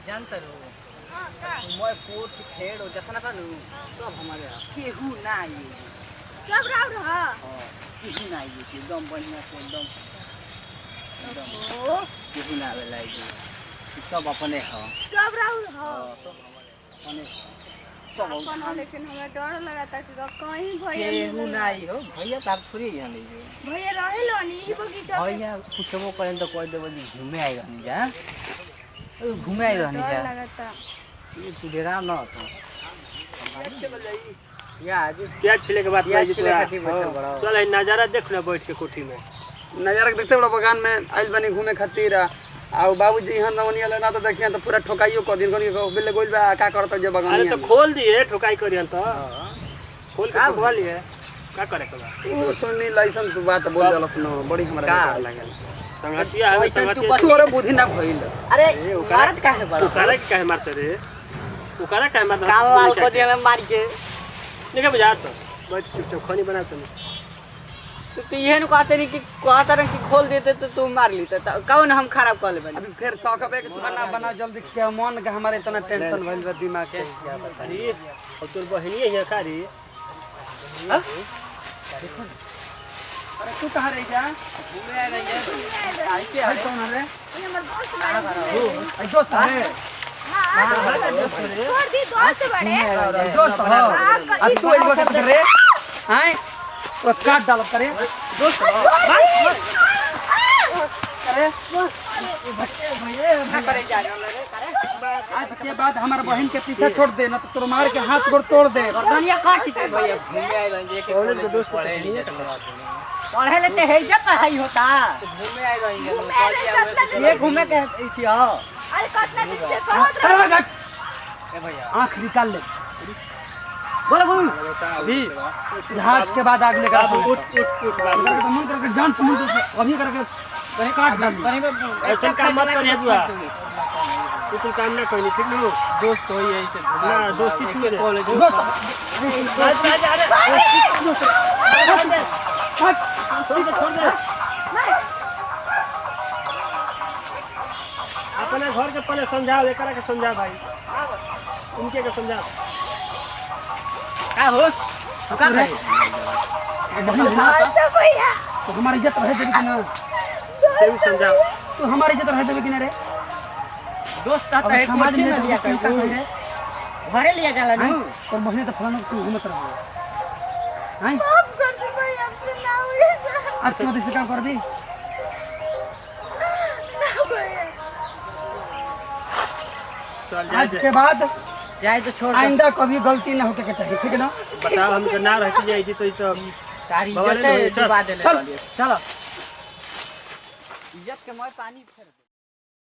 जानते हो मैं कोट खेड़ हो जतना था नु सब हमारे केहू ना आई सब राव रहा केहू ना आई एकदम बढ़िया से एकदम केहू ना आवे लागी सब अपने ह सब राव रहा सब अपने सब अपना लेकिन हमें डर लगता कि कहीं भैया केहू ना आई हो भैया तार थोड़ी यहाँ नहीं भैया रहेलो नी ई बगीचा भैया कुछबो करें तो कह देबो जी घूमे आई रहनी जा घूमे आई रहनी जा डर लगता ये सुधेरा न तो या आज प्याज छिले के बाद प्याज छिले खातिर बैठल बड़ा चल ई नजारा देख ना बैठ के कोठी में नजारा देखते बड़ा बगान में आइल बनी घूमे खातिर आ बाबूजी यहाँ नवनी वाला ना तो देखिए तो पूरा ठोकाइयो क दिन कोनी बिल्ले गोइल बा का करत जे बगान अरे तो खोल दिए ठोकाई करियन तो खोल के ठोकवा लिए का करे के बा ओ सुननी लाइसेंस बात बोल जलस न बड़ी हमरा का लागल संगतिया है संगतिया तोरे बुद्धि ना भइल अरे मारत काहे बड़ा उकारा के काहे मारते रे उकारा काहे मारते काल लाल को दिया मार के नहीं बुझात बैठ चुपचाप खनी बनाते तो ये न कहते नहीं कि कहता रहे कि खोल देते तो तुम मार लेते कौन हम खराब कर लेबे अभी फिर सौकबे के खाना बना जल्दी के मन के हमारे इतना टेंशन भइल बा दिमाग के अरे और तोर बहनिए है कारी अरे तू कहां रही जा घूमे आ गई है आई के है कौन रे ये हमर दोस्त बड़े आई दोस्त है हां छोड़ दी दोस्त बड़े दोस्त हो अब तू एक वक्त रे हैं तो काट डाल करे दोस्त अरे भैया करे जा रहे करे आज के बाद हमारे बहन के पीछे छोड़ दे ना तो तोर मार के हाथ गोड़ तोड़ दे गर्दनिया काट दे भैया घूमे आ गई के कॉलेज के दोस्त पढ़े नहीं पढ़े लेते है जब पढ़ाई होता घूमे आ गई ये घूमे के थी हो अरे कितना दिन से बहुत अरे गट ए भैया आंख निकाल ले बोलो बोल अभी जहाज के बाद आग लेकर उठ उठ उठ मन करके जान समझ अभी करके कहीं काट डाल ऐसा काम मत करिए बुआ तू कुछ काम ना करनी ठीक नो दोस्त हो ऐसे ना दोस्ती में कॉलेज दोस्त अपने घर के पहले समझाओ एकरा के समझा भाई उनके के समझा का हो तू का करे तो भैया तो हमारी इज्जत रहे देगी कि ना तू समझाओ तो हमारी इज्जत रहे देगी कि ना रे दोस्त आता है समाज में लिया कर घरे लिया जाला नु और बहने तो फलाना तू घूमत रहो हैं माफ कर दो भैया हमसे ना हुए आज से से काम कर दी ना भैया चल आज के बाद जाए तो छोड़ आइंदा कभी गलती ना होके के चाहिए ठीक है ना बताओ हमके ना रहती जाई थी तो सारी बाबा ले लो, इज्जत डुबा देले चल। चलो इज्जत के मोय पानी फेर